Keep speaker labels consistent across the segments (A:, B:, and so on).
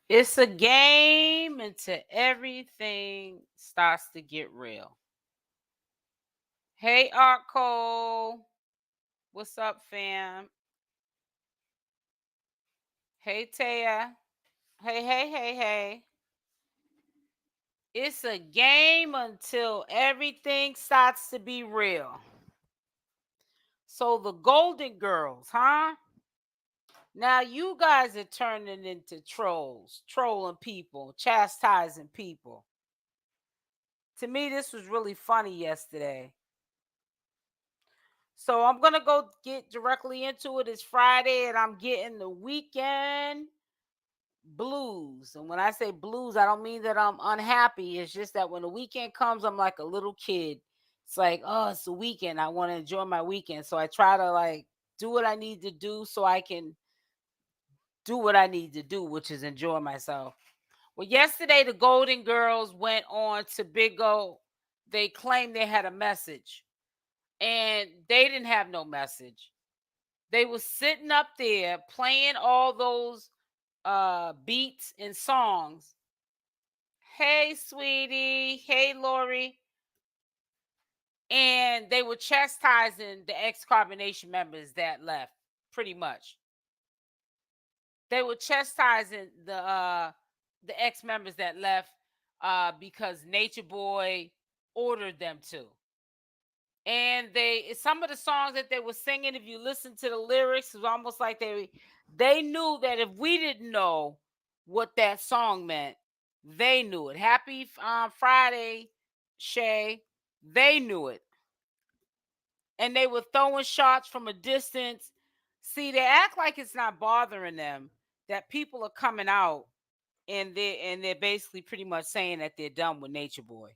A: It's a game until everything starts to get real. Hey, Art Cole. What's up, fam? Hey, Taya. Hey, hey, hey, hey. It's a game until everything starts to be real. So, the Golden Girls, huh? Now, you guys are turning into trolls, trolling people, chastising people. To me, this was really funny yesterday. So I'm gonna go get directly into it. It's Friday, and I'm getting the weekend blues. And when I say blues, I don't mean that I'm unhappy. It's just that when the weekend comes, I'm like a little kid. It's like, oh, it's the weekend. I want to enjoy my weekend. So I try to like do what I need to do so I can do what I need to do, which is enjoy myself. Well, yesterday the Golden Girls went on to Big O. They claimed they had a message, and they didn't have no message. They was sitting up there playing all those beats and songs. Hey, sweetie. Hey, Lori. And they were chastising the ex-carbonation members that left, pretty much. They were chastising the ex-members that left because Nature Boy ordered them to. And some of the songs that they were singing, if you listen to the lyrics, it was almost like they knew that if we didn't know what that song meant, they knew it. Happy Friday, Shay. They knew it. And they were throwing shots from a distance. See, they act like it's not bothering them that people are coming out and they're basically pretty much saying that they're done with Nature Boy.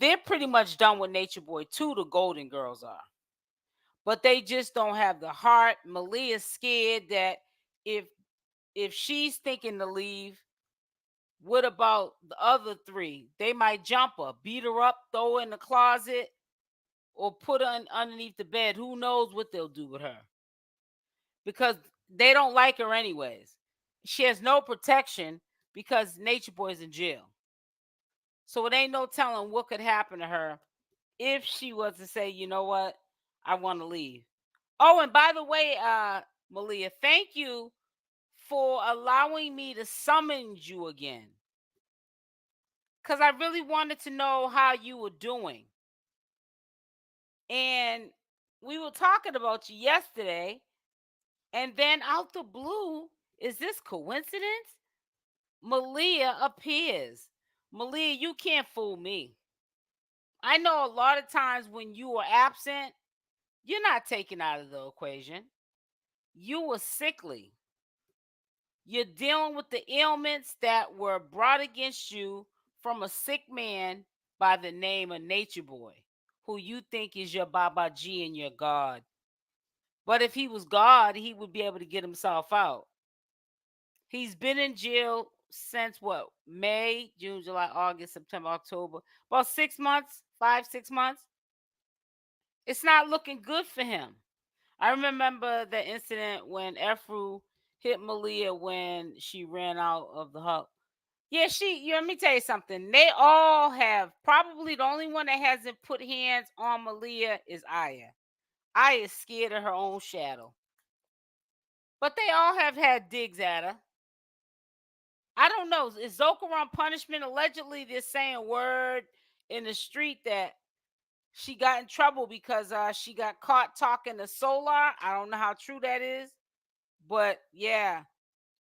A: They're pretty much done with Nature Boy too, the Golden Girls are. But they just don't have the heart. Malia's scared that if she's thinking to leave, what about the other three? They might jump her, beat her up, throw her in the closet, or put her underneath the bed. Who knows what they'll do with her? Because they don't like her anyways. She has no protection because Nature Boy's in jail. So it ain't no telling what could happen to her if she was to say, you know what, I want to leave. Oh, and by the way, Malia, thank you for allowing me to summons you again. Because I really wanted to know how you were doing. And we were talking about you yesterday. And then out the blue, is this coincidence? Malia appears. Malia, you can't fool me. I know a lot of times when you are absent, you're not taken out of the equation. You were sickly. You're dealing with the ailments that were brought against you from a sick man by the name of Nature Boy, who you think is your Baba G and your God. But if he was God, he would be able to get himself out. He's been in jail since what? May, June, July, August, September, October. About 6 months, 5, 6 months. It's not looking good for him. I remember the incident when 𝗪𝗛 hit Malia when she ran out of the hut. Yeah, let me tell you something. They all have, probably the only one that hasn't put hands on Malia is Aya. Aya is scared of her own shadow. But they all have had digs at her. I don't know. Is Zoca on punishment? Allegedly, they're saying word in the street that she got in trouble because she got caught talking to Solar. I don't know how true that is. But yeah,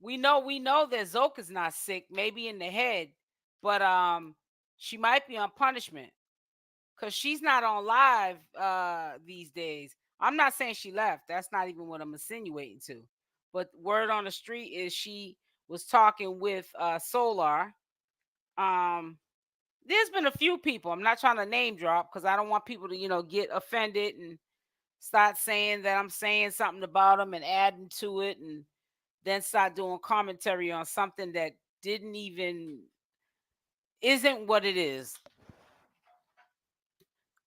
A: we know that Zoca's not sick, maybe in the head, but she might be on punishment because she's not on live these days. I'm not saying she left. That's not even what I'm insinuating to. But word on the street is she was talking with Solar. There's been a few people. I'm not trying to name drop because I don't want people to get offended and start saying that I'm saying something about them and adding to it and then start doing commentary on something that isn't what it is.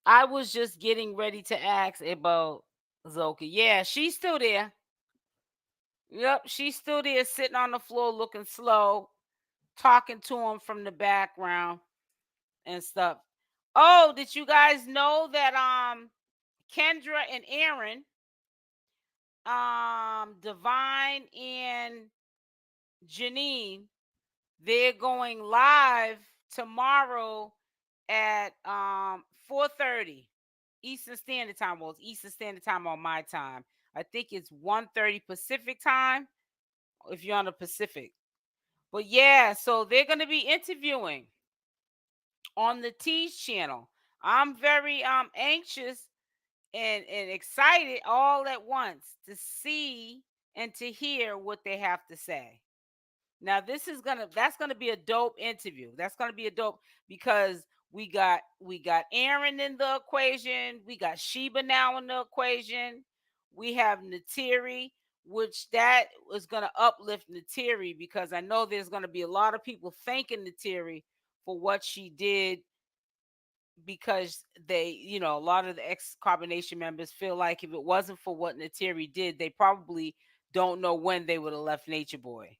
A: I was just getting ready to ask about Zoca. Yeah, she's still there. Yep, she's still there sitting on the floor looking slow, talking to him from the background and stuff. Oh, did you guys know that Kendra and Aaron, Divine and Janine, they're going live tomorrow at 4:30 Eastern Standard Time. Well, it's Eastern Standard Time on my time. I think it's 1:30 Pacific time if you're on the Pacific. But yeah, so they're going to be interviewing on the Tease channel. I'm very anxious and excited all at once to see and to hear what they have to say. Now that's gonna be a dope interview. That's gonna be a dope because we got Aaron in the equation. We got Sheba now in the equation. We have Nateri, which that is gonna uplift Nateri because I know there's gonna be a lot of people thanking Nateri for what she did because they, a lot of the ex carbonation members feel like if it wasn't for what Nateri did, they probably don't know when they would have left Nature Boy.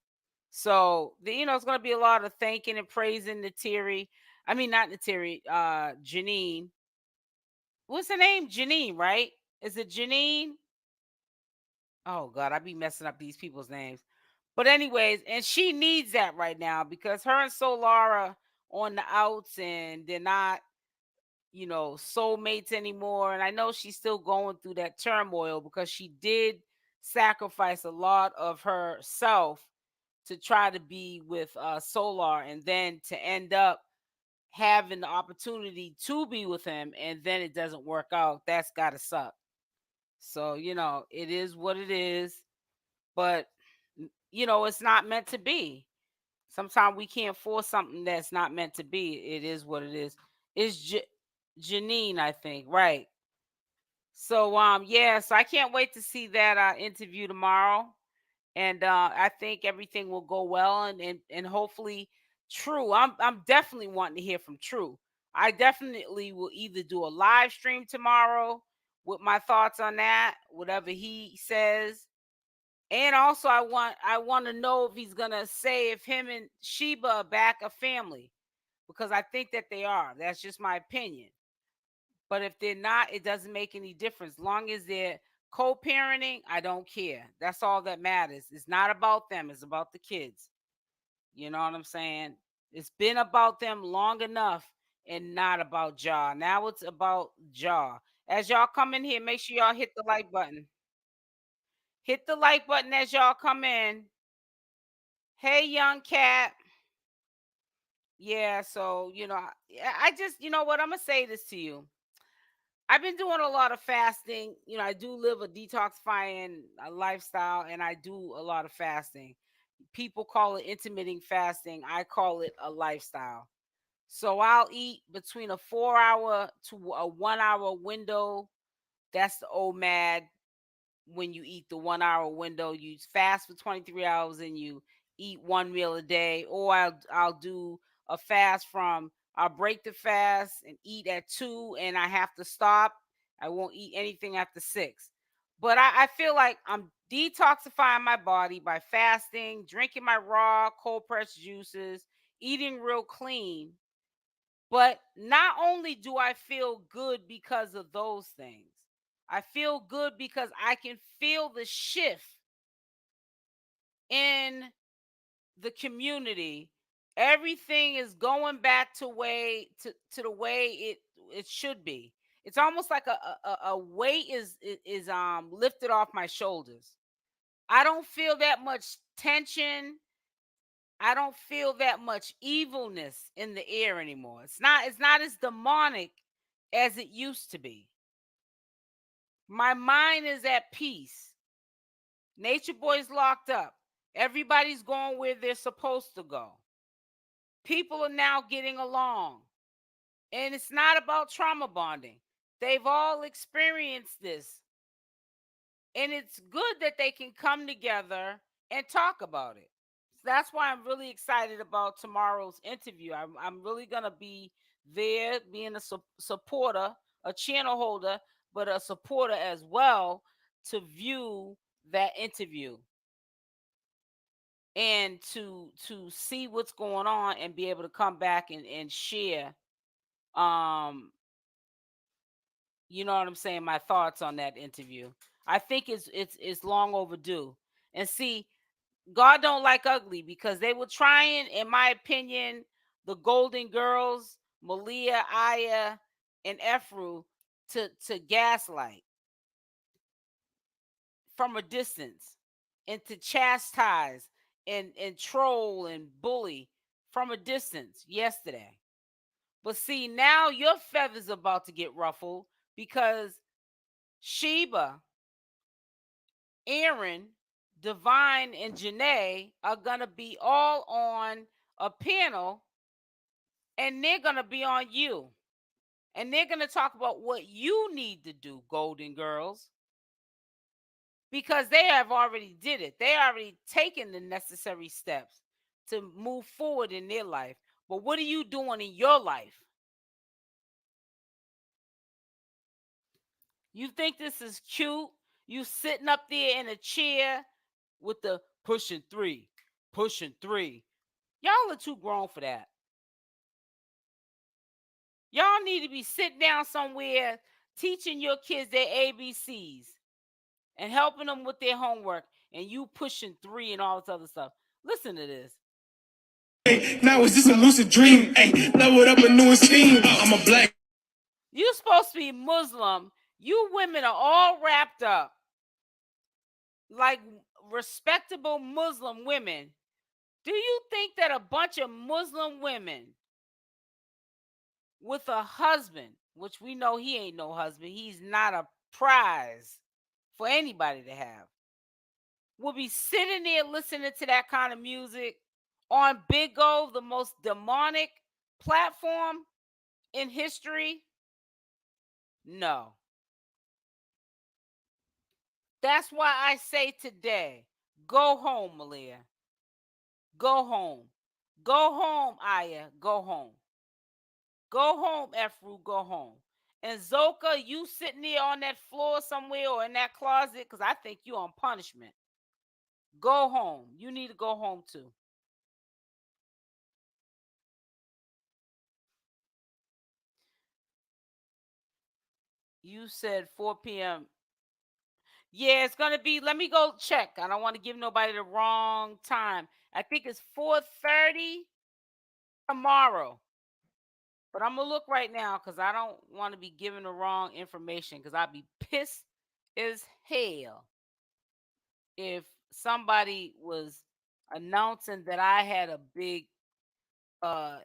A: So it's gonna be a lot of thanking and praising Nateri. I mean, not Nateri, Janine. What's her name? Janine, right? Is it Janine? Oh God, I be messing up these people's names. But anyways, and she needs that right now because her and Solara on the outs and they're not, soulmates anymore. And I know she's still going through that turmoil because she did sacrifice a lot of herself to try to be with Solar and then to end up having the opportunity to be with him and then it doesn't work out. That's got to suck. So, it is what it is, but it's not meant to be. Sometimes we can't force something that's not meant to be. It is what it is. It's Janine, I think, right? So, yeah, so I can't wait to see that interview tomorrow, and I think everything will go well, and hopefully, True. I'm definitely wanting to hear from True. I definitely will either do a live stream tomorrow with my thoughts on that, whatever he says, and also I want to know if he's gonna say if him and Sheba are back a family because I think that they are. That's just my opinion. But if they're not, it doesn't make any difference. Long as they're co-parenting, I don't care. That's all that matters. It's not about them, it's about the kids. You know what I'm saying? It's been about them long enough and not about Jaw. Now it's about Jaw. As y'all come in here, make sure y'all hit the like button. Hit the like button as y'all come in. Hey, young cat. Yeah, so, I just, you know what? I'm going to say this to you. I've been doing a lot of fasting. I do live a detoxifying lifestyle and I do a lot of fasting. People call it intermittent fasting. I call it a lifestyle. So I'll eat between a 4 hour to a 1 hour window. That's the OMAD. When you eat the 1 hour window, you fast for 23 hours and you eat one meal a day. Or I'll do a fast from I'll break the fast and eat at 2 and I have to stop. I won't eat anything after 6. But I feel like I'm detoxifying my body by fasting, drinking my raw cold pressed juices, eating real clean. But not only do I feel good because of those things, I feel good because I can feel the shift in the community. Everything is going back to the way it should be. It's almost like a weight is lifted off my shoulders. I don't feel that much tension. I don't feel that much evilness in the air anymore. It's not as demonic as it used to be. My mind is at peace. Nature Boy's locked up. Everybody's going where they're supposed to go. People are now getting along. And it's not about trauma bonding. They've all experienced this. And it's good that they can come together and talk about it. That's why I'm really excited about tomorrow's interview. I'm really going to be there being a supporter, a channel holder, but a supporter as well to view that interview. and to see what's going on and be able to come back and share, you know what I'm saying, my thoughts on that interview. I think it's long overdue. And see, God don't like ugly, because they were trying, in my opinion, the Golden Girls, Malia, Aya, and 𝗪𝗛𝗪, to gaslight from a distance, and to chastise and troll and bully from a distance yesterday. But see, now your feathers about to get ruffled, because Sheba, Aaron, Divine, and Janae are gonna be all on a panel, and they're gonna be on you, and they're gonna talk about what you need to do, Golden Girls, because they have already did it. They already taken the necessary steps to move forward in their life. But what are you doing in your life? You think this is cute? You sitting up there in a chair with the pushing three, pushing three. Y'all are too grown for that. Y'all need to be sitting down somewhere teaching your kids their ABCs and helping them with their homework, and you pushing three and all this other stuff. Listen to this.
B: Hey, now is this a lucid dream? Hey, leveled up a new scheme. I'm a black.
A: You supposed to be Muslim. You women are all wrapped up like respectable Muslim women. Do you think that a bunch of Muslim women with a husband, which we know he ain't no husband, he's not a prize for anybody to have, will be sitting there listening to that kind of music on Big O, the most demonic platform in history? No. That's why I say today, go home, Malia. Go home. Go home, Aya. Go home. Go home, 𝗪𝗛𝗪. Go home. And Zoca, you sitting there on that floor somewhere or in that closet, because I think you on punishment. Go home. You need to go home too. You said 4 p.m. Yeah, it's gonna be. Let me go check. I don't want to give nobody the wrong time. I think it's 4:30 tomorrow. But I'm gonna look right now, because I don't want to be giving the wrong information, because I'd be pissed as hell if somebody was announcing that I had a big uh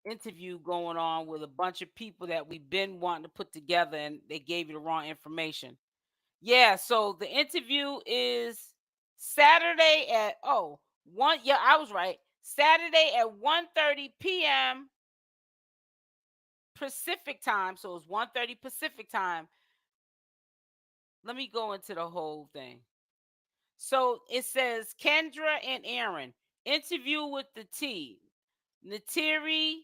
A: interview going on with a bunch of people that we've been wanting to put together, and they gave you the wrong information. Yeah, so the interview is Saturday at one. Yeah, I was right. Saturday at 1:30 p.m. Pacific time. So it's 1:30 Pacific time. Let me go into the whole thing. So it says Kendra and Aaron interview with the T, Natiri,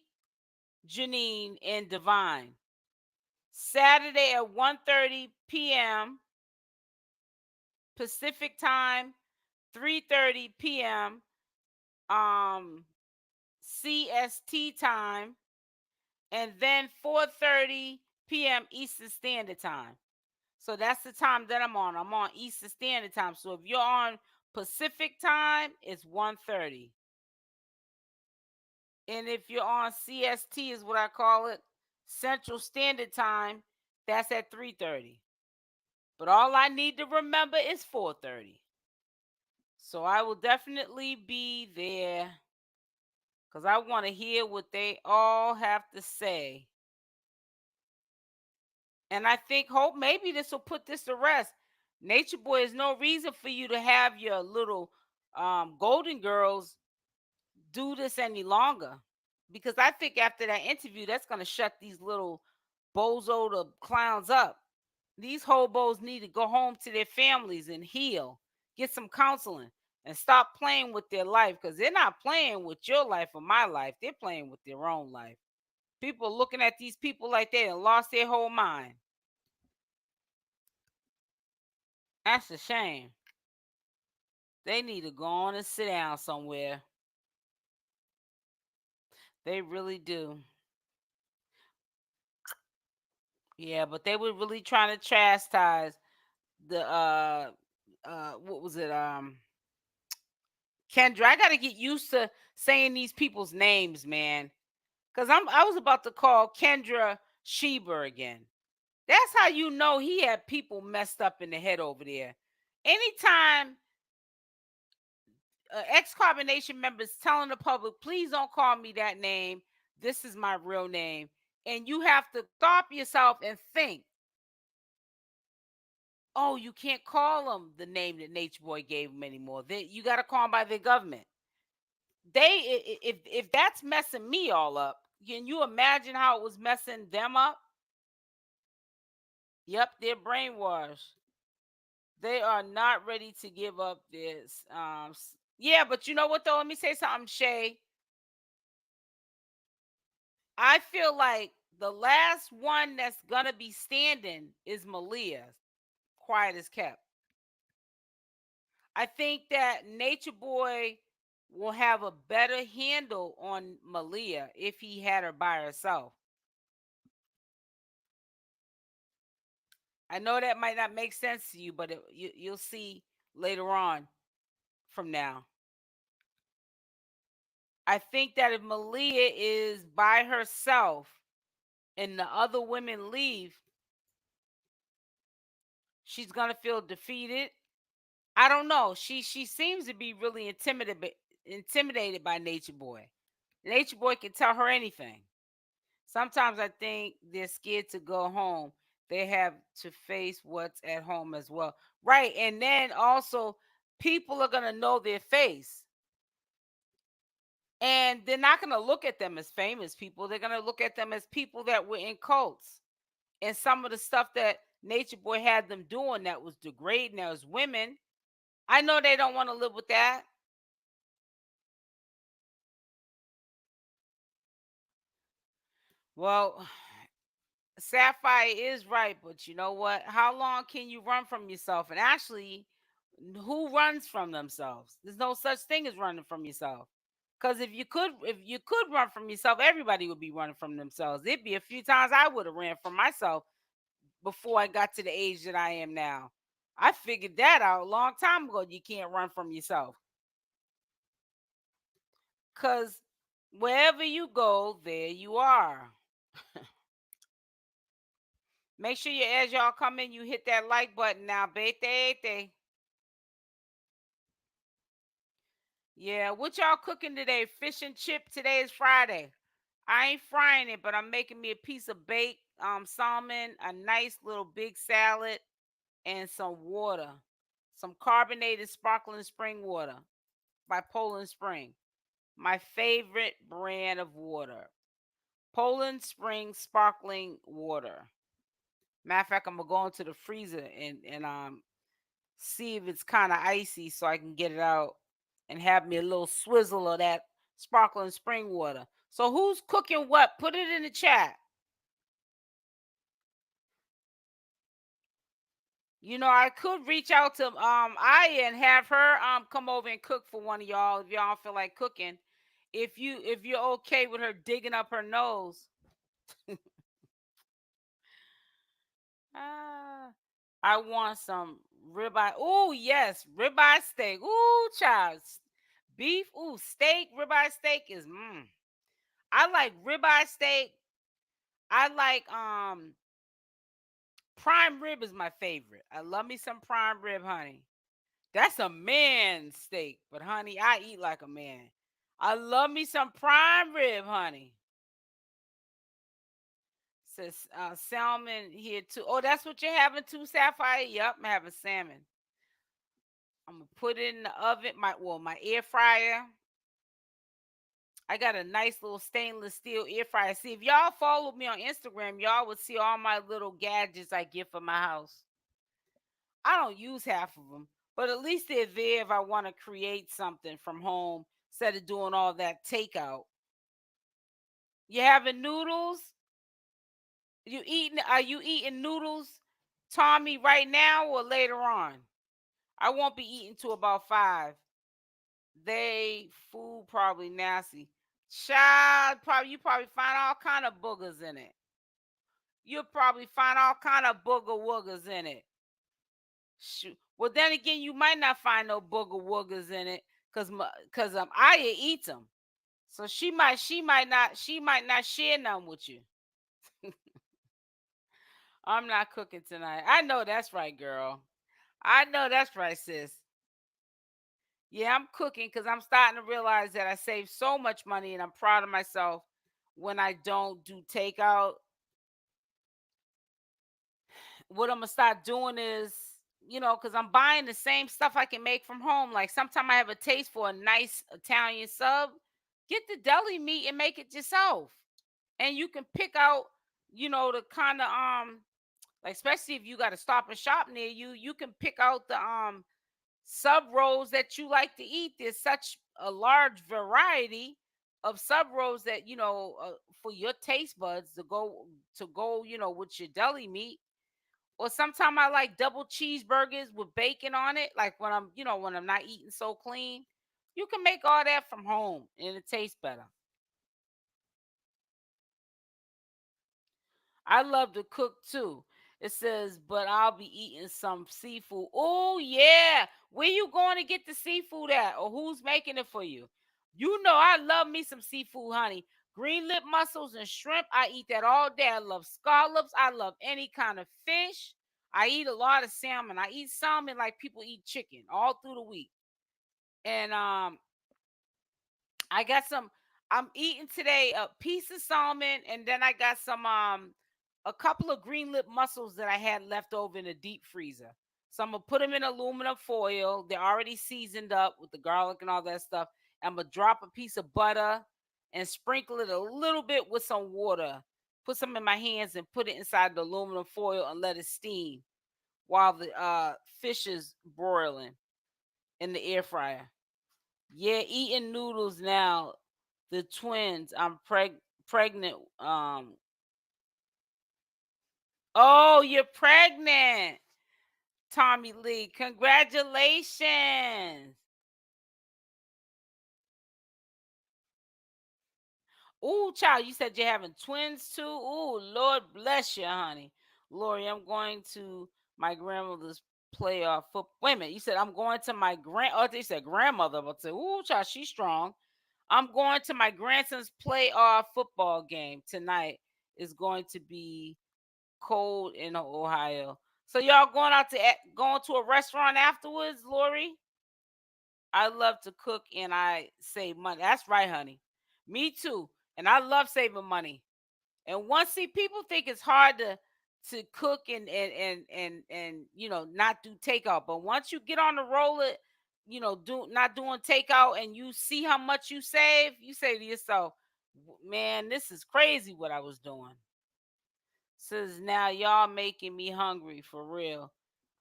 A: Janine, and Divine. Saturday at 1:30 p.m. Pacific time, 3:30 p.m. CST time, and then 4:30 p.m. Eastern Standard Time. So that's the time that I'm on. I'm on Eastern Standard Time. So if you're on Pacific time, it's 1:30. And if you're on CST, is what I call it, Central Standard Time, that's at 3:30. But all I need to remember is 4:30. So I will definitely be there, because I want to hear what they all have to say. And I hope maybe this will put this to rest. Natureboy, there's no reason for you to have your little Golden Girls do this any longer. Because I think after that interview, that's going to shut these little bozo the clowns up. These hobos need to go home to their families and heal, get some counseling, and stop playing with their life, because they're not playing with your life or my life. They're playing with their own life. People are looking at these people like they lost their whole mind. That's a shame. They need to go on and sit down somewhere. They really do. Yeah, but they were really trying to chastise the what was it? Kendra. I gotta get used to saying these people's names, man. Cause I was about to call Kendra Sheber again. That's how you know he had people messed up in the head over there. Anytime ex carbonation members telling the public, please don't call me that name. This is my real name. And you have to stop yourself and think, oh, you can't call them the name that Nature Boy gave them anymore. You got to call them by their government. If that's messing me all up, can you imagine how it was messing them up? Yep, they're brainwashed. They are not ready to give up this. Yeah, but you know what though? Let me say something, Shay. I feel like the last one that's gonna be standing is Malia. Quiet as kept. I think that Nature Boy will have a better handle on Malia if he had her by herself. I know that might not make sense to you, but you'll see later on from now. I think that if Malia is by herself and the other women leave, she's gonna feel defeated. I don't know. She seems to be really intimidated by Nature Boy. Nature Boy can tell her anything. Sometimes I think they're scared to go home. They have to face what's at home as well. Right. And then also people are gonna know their face. And they're not gonna look at them as famous people. They're gonna look at them as people that were in cults. And some of the stuff that Nature Boy had them doing that was degrading as women. I know they don't want to live with that. Well, Sapphire is right, but you know what? How long can you run from yourself? And actually, who runs from themselves? There's no such thing as running from yourself. Because if you could run from yourself, everybody would be running from themselves. It'd be a few times I would have ran from myself before I got to the age that I am now. I figured that out a long time ago. You can't run from yourself. Because wherever you go, there you are. Make sure you, as y'all come in, you hit that like button now. Bete. Yeah, what y'all cooking today? Fish and chip. Today is Friday. I ain't frying it, but I'm making me a piece of baked salmon, a nice little big salad, and some water. Some carbonated sparkling spring water by Poland Spring. My favorite brand of water. Poland Spring sparkling water. Matter of fact, I'm gonna go into the freezer and see if it's kind of icy so I can get it out and have me a little swizzle of that sparkling spring water. So who's cooking what? Put it in the chat. You know, I could reach out to Aya and have her come over and cook for one of y'all if y'all feel like cooking. If you're okay with her digging up her nose. Ah, I want some ribeye. Oh yes, ribeye steak. Ooh, child, beef. Ooh, steak. Ribeye steak is. I like ribeye steak. I like prime rib is my favorite. I love me some prime rib, honey. That's a man steak, but honey, I eat like a man. I love me some prime rib, honey. Says salmon here too. Oh, that's what you're having too, Sapphire. Yep, I'm having salmon. I'm gonna put it in the oven. My air fryer. I got a nice little stainless steel air fryer. See, if y'all follow me on Instagram, y'all would see all my little gadgets I get for my house. I don't use half of them, but at least they're there if I want to create something from home instead of doing all that takeout. You having noodles? Are you eating noodles, Tommy, right now or later on? I won't be eating till about 5. They food probably nasty. Child, probably you probably find all kind of boogers in it. You'll probably find all kind of booger woogers in it. Shoot. Well, then again, you might not find no booger woogers in it, cause Aya eats them. So she might not share none with you. I'm not cooking tonight. I know that's right, girl. I know that's right, sis. Yeah, I'm cooking because I'm starting to realize that I save so much money, and I'm proud of myself when I don't do takeout. What I'm gonna start doing is, because I'm buying the same stuff I can make from home. Like sometimes I have a taste for a nice Italian sub. Get the deli meat and make it yourself. And you can pick out, the kind of like especially if you got a stop and shop near you, you can pick out the sub rolls that you like to eat. There's such a large variety of sub rolls that for your taste buds to go with your deli meat. Or sometimes I like double cheeseburgers with bacon on it, like when I'm not eating so clean. You can make all that from home and it tastes better. I love to cook too. It says, but I'll be eating some seafood. Oh yeah. Where you going to get the seafood at? Or who's making it for you? You know I love me some seafood, honey. Green lip mussels and shrimp. I eat that all day. I love scallops. I love any kind of fish. I eat a lot of salmon. I eat salmon like people eat chicken all through the week. And I got some. I'm eating today a piece of salmon, and then I got some a couple of green lip mussels that I had left over in the deep freezer. So I'm gonna put them in aluminum foil. They're already seasoned up with the garlic and all that stuff. I'm gonna drop a piece of butter and sprinkle it a little bit with some water. Put some in my hands and put it inside the aluminum foil and let it steam while the fish is broiling in the air fryer. Yeah, eating noodles now. The twins. I'm pregnant. Oh, you're pregnant, Tommy Lee. Congratulations. Ooh, child, you said you're having twins too. Ooh, Lord bless you, honey. Lori, I'm going to my grandmother's playoff foot. Wait a minute, you said I'm going to my Oh, they said grandmother, but say, ooh, child, she's strong. I'm going to my grandson's playoff football game tonight. It's going to be cold in Ohio. So y'all going to a restaurant afterwards, Lori? I love to cook and I save money. That's right, honey. Me too. And I love saving money. And once see people think it's hard to cook and not do takeout. But once you get on the roll it, do not doing takeout and you see how much you save, you say to yourself, man, this is crazy what I was doing. Says now y'all making me hungry for real.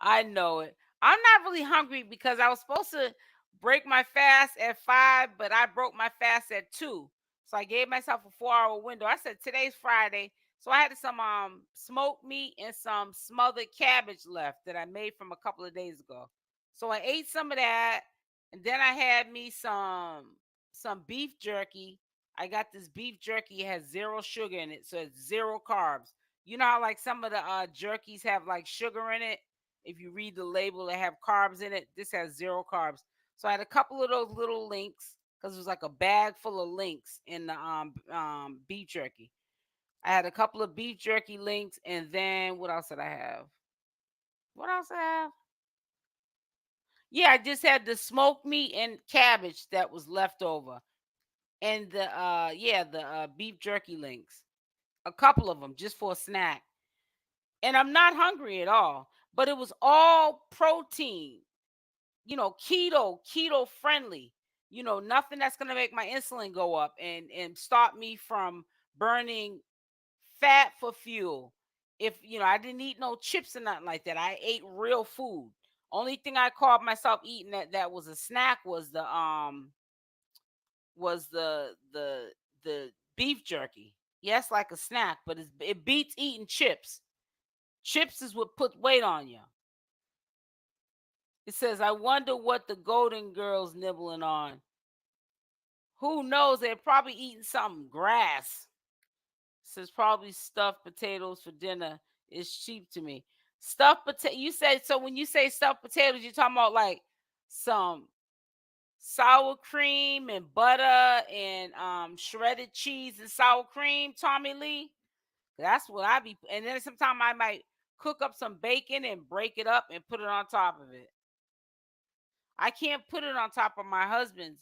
A: I know it. I'm not really hungry because I was supposed to break my fast at 5, but I broke my fast at 2. So I gave myself a 4-hour window. I said today's Friday. So I had some smoked meat and some smothered cabbage left that I made from a couple of days ago. So I ate some of that and then I had me some beef jerky. I got this beef jerky, it has zero sugar in it, so it's zero carbs. You know how like some of the jerkies have like sugar in it? If you read the label, they have carbs in it. This has zero carbs. So I had a couple of those little links because it was like a bag full of links in the beef jerky. I had a couple of beef jerky links, and then what else did I have? What else did I have? Yeah, I just had the smoked meat and cabbage that was left over, and the beef jerky links. A couple of them just for a snack. And I'm not hungry at all. But it was all protein, keto friendly. Nothing that's gonna make my insulin go up and stop me from burning fat for fuel. If I didn't eat no chips or nothing like that. I ate real food. Only thing I called myself eating that was a snack was the beef jerky. Yes, like a snack, but it beats eating chips. Chips is what puts weight on you. It says, I wonder what the Golden Girls nibbling on. Who knows? They're probably eating something grass. It says probably stuffed potatoes for dinner is cheap to me. Stuffed potato. You say so when you say stuffed potatoes, you're talking about like some sour cream and butter and shredded cheese and sour cream, Tommy Lee. That's what I be. And then sometimes I might cook up some bacon and break it up and put it on top of it. I can't put it on top of my husband's,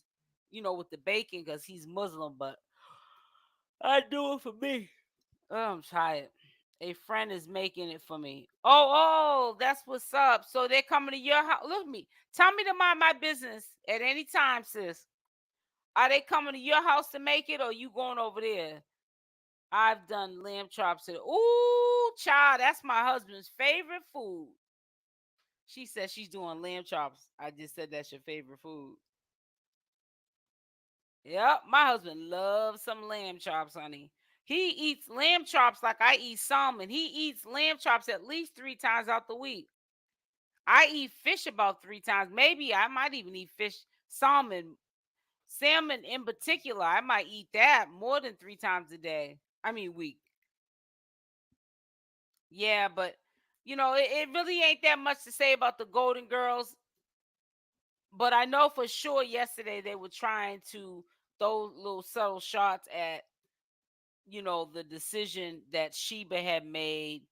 A: with the bacon because he's Muslim, but I do it for me. Oh, I'm tired. A friend is making it for me. Oh, that's what's up. So they're coming to your house. Look at me. Tell me to mind my business at any time, sis. Are they coming to your house to make it or you going over there? I've done lamb chops. Ooh, child, that's my husband's favorite food. She said she's doing lamb chops. I just said that's your favorite food. Yep, my husband loves some lamb chops, honey. He eats lamb chops like I eat salmon. He eats lamb chops at least 3 times out the week. I eat fish about 3 times. Maybe I might even eat fish, salmon in particular. I might eat that more than 3 times a day. I mean, week. Yeah, but it really ain't that much to say about the Golden Girls. But I know for sure yesterday they were trying to throw little subtle shots at the decision that Sheba had made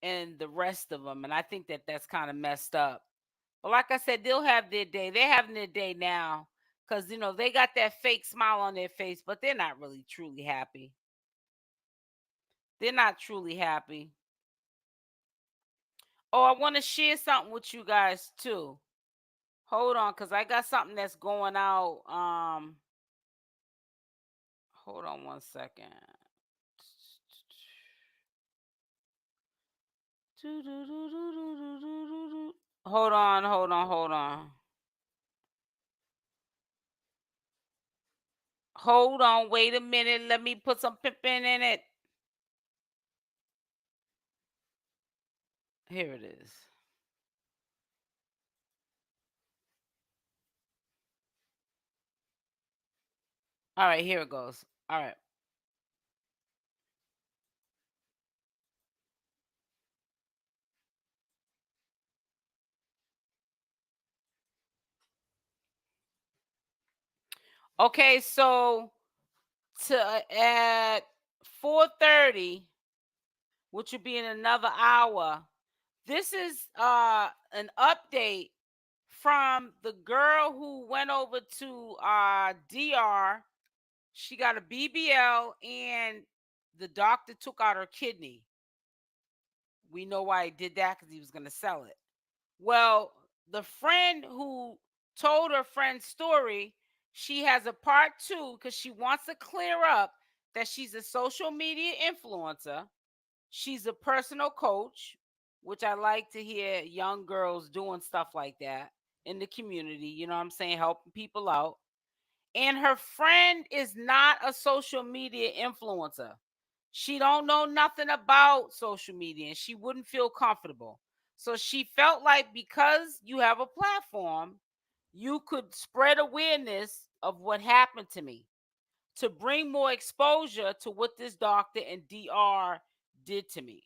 A: and the rest of them. And I think that that's kind of messed up. But like I said, they'll have their day. They're having their day now because, they got that fake smile on their face, but they're not really truly happy. They're not truly happy. Oh, I want to share something with you guys too. Hold on, because I got something that's going out. Hold on one second. Hold on, hold on, hold on. Hold on, wait a minute. Let me put some pippin in it. Here it is. All right, here it goes. All right. Okay, so at 4:30, which will be in another hour, this is an update from the girl who went over to DR. She got a BBL and the doctor took out her kidney. We know why he did that because he was going to sell it. Well, the friend who told her friend's story, she has a part two because she wants to clear up that she's a social media influencer. She's a personal coach, which I like to hear young girls doing stuff like that in the community. You know what I'm saying? Helping people out. And her friend is not a social media influencer. She don't know nothing about social media and she wouldn't feel comfortable. So she felt like because you have a platform, you could spread awareness of what happened to me to bring more exposure to what this doctor and DR did to me.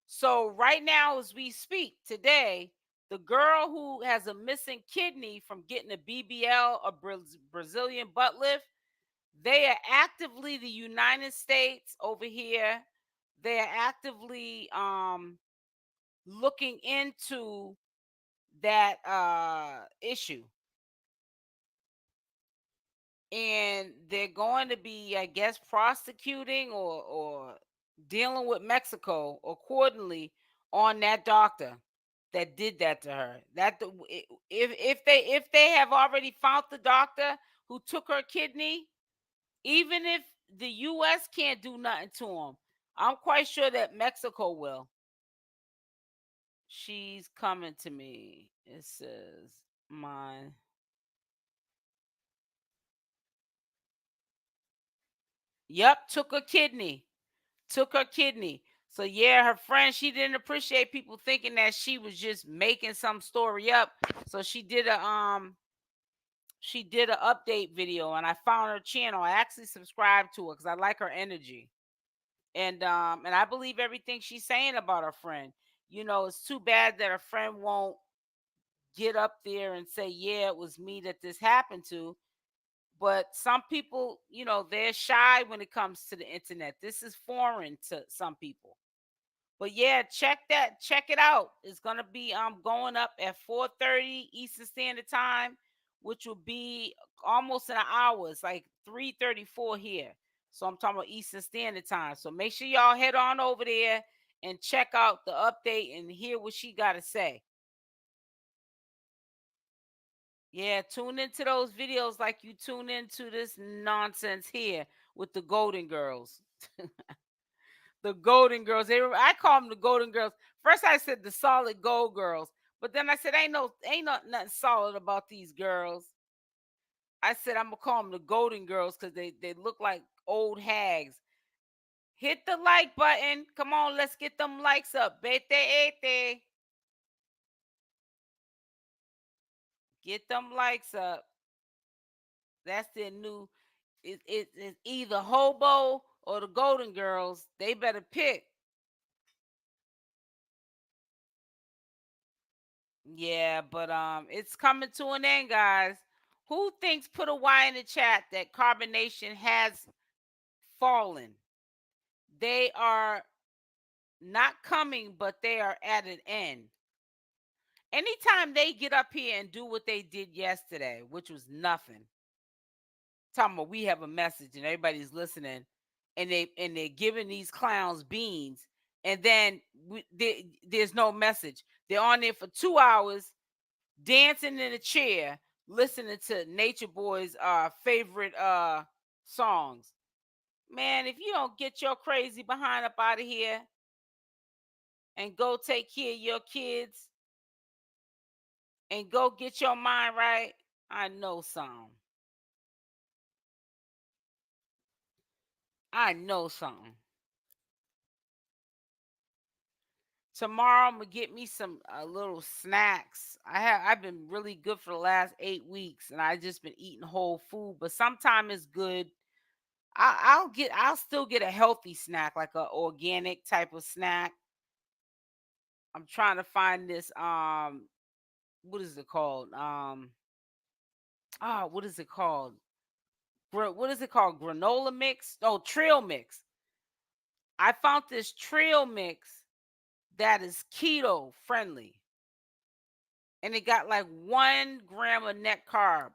A: So right now as we speak today, the girl who has a missing kidney from getting a BBL, a Brazilian butt lift, they are actively the United States over here. They are actively looking into that issue. And they're going to be, I guess, prosecuting or dealing with Mexico accordingly on that doctor that did that to her. If they have already found the doctor who took her kidney, even if the U.S. can't do nothing to him, I'm quite sure that Mexico will. She's coming to me. It says mine. Yep, took her kidney. Took her kidney. So yeah, her friend, she didn't appreciate people thinking that she was just making some story up. So she did an update video, and I found her channel. I actually subscribed to her because I like her energy. And I believe everything she's saying about her friend. You know, it's too bad that her friend won't get up there and say, yeah, it was me that this happened to. But some people, you know, they're shy when it comes to the internet. This is foreign to some people. But yeah, check it out. It's gonna be going up at 4:30 Eastern Standard Time, which will be almost in an hour. It's like 3:34 here. So I'm talking about Eastern Standard Time. So make sure y'all head on over there and check out the update and hear what she gotta say. Yeah, tune into those videos like you tune into this nonsense here with the Golden Girls. The Golden Girls. I call them the Golden Girls. First, I said the solid gold girls, but then I said ain't nothing solid about these girls. I said I'm gonna call them the Golden Girls because they look like old hags. Hit the like button. Come on, let's get them likes up. Bete. Get them likes up. That's their new. It's either Hobo or the Golden Girls. They better pick. Yeah, but it's coming to an end, guys. Who thinks, put a Y in the chat, that carbonation has fallen? They are not coming, but they are at an end. Anytime they get up here and do what they did yesterday, which was nothing. Talking about we have a message and everybody's listening, and they're giving these clowns beans, and then there's no message. They're on there for 2 hours dancing in a chair, listening to Natureboy's favorite songs. Man, if you don't get your crazy behind up out of here and go take care of your kids and go get your mind right, I know something. I know something. Tomorrow I'm gonna get me some little snacks. I've been really good for the last 8 weeks, and I just been eating whole food. But sometimes it's good. I'll still get a healthy snack, like a organic type of snack. I'm trying to find this what is it called? What is it called? What is it called? Granola mix? Oh, trail mix. I found this trail mix that is keto friendly. And it got like 1 gram of net carb.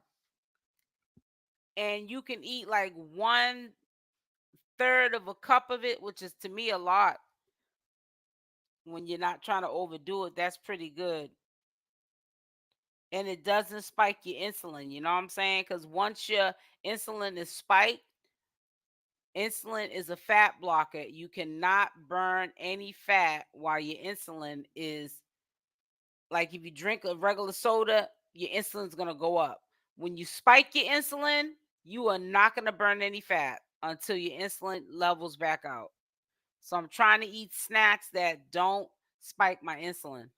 A: And you can eat like 1/3 of a cup of it, which is to me a lot. When you're not trying to overdo it, that's pretty good. And it doesn't spike your insulin, you know what I'm saying? Because once your insulin is spiked, insulin is a fat blocker. You cannot burn any fat while your insulin is, like, if you drink a regular soda, your insulin's gonna go up. When you spike your insulin, you are not gonna burn any fat until your insulin levels back out. So I'm trying to eat snacks that don't spike my insulin.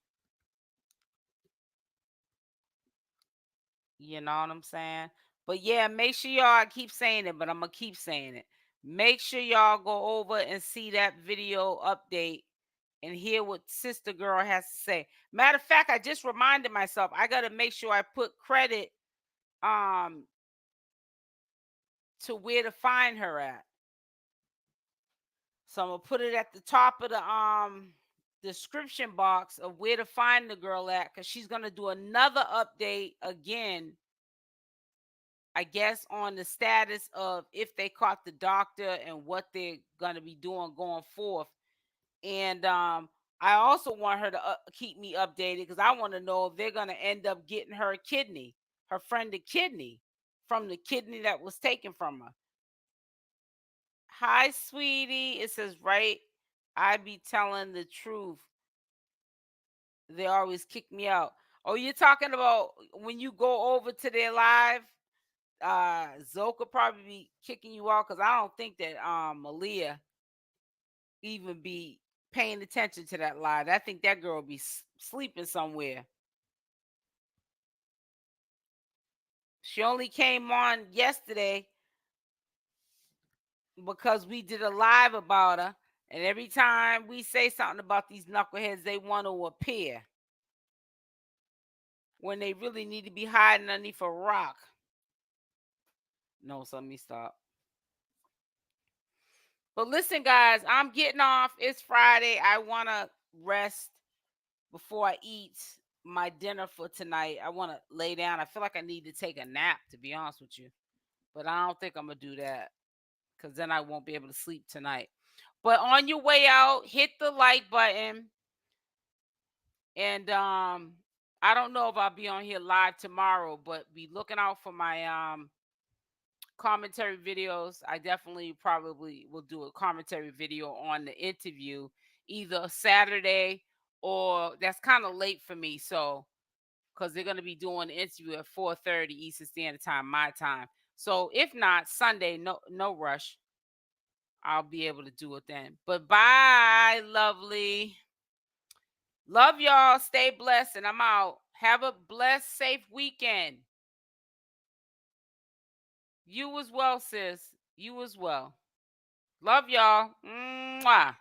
A: You know what I'm saying? But yeah, make sure y'all, I keep saying it, but I'm gonna keep saying it. Make sure y'all go over and see that video update and hear what Sister Girl has to say. Matter of fact, I just reminded myself I gotta make sure I put credit um to where to find her at. So I'm gonna put it at the top of the description box of where to find the girl at, because she's gonna do another update again, I guess, on the status of if they caught the doctor and what they're gonna be doing going forth. And I also want her to keep me updated, because I want to know if they're gonna end up getting her a kidney, her friend a kidney, from the kidney that was taken from her. Hi, sweetie. It says, right, I be telling the truth. They always kick me out. Oh, you're talking about when you go over to their live? Zoca probably be kicking you out, because I don't think that Malia even be paying attention to that live. I think that girl be sleeping somewhere. She only came on yesterday because we did a live about her. And every time we say something about these knuckleheads, they want to appear when they really need to be hiding underneath a rock. No, so let me stop. But listen, guys, I'm getting off. It's Friday. I want to rest before I eat my dinner for tonight. I want to lay down. I feel like I need to take a nap, to be honest with you. But I don't think I'm going to do that because then I won't be able to sleep tonight. But on your way out, hit the like button. And I don't know if I'll be on here live tomorrow, but be looking out for my commentary videos. I definitely probably will do a commentary video on the interview either Saturday or that's kind of late for me. So, because they're going to be doing the interview at 4:30 Eastern Standard Time, my time. So, if not Sunday, no rush. I'll be able to do it then. But bye, lovely. Love y'all. Stay blessed, and I'm out. Have a blessed, safe weekend. You as well, sis. You as well. Love y'all. Mwah.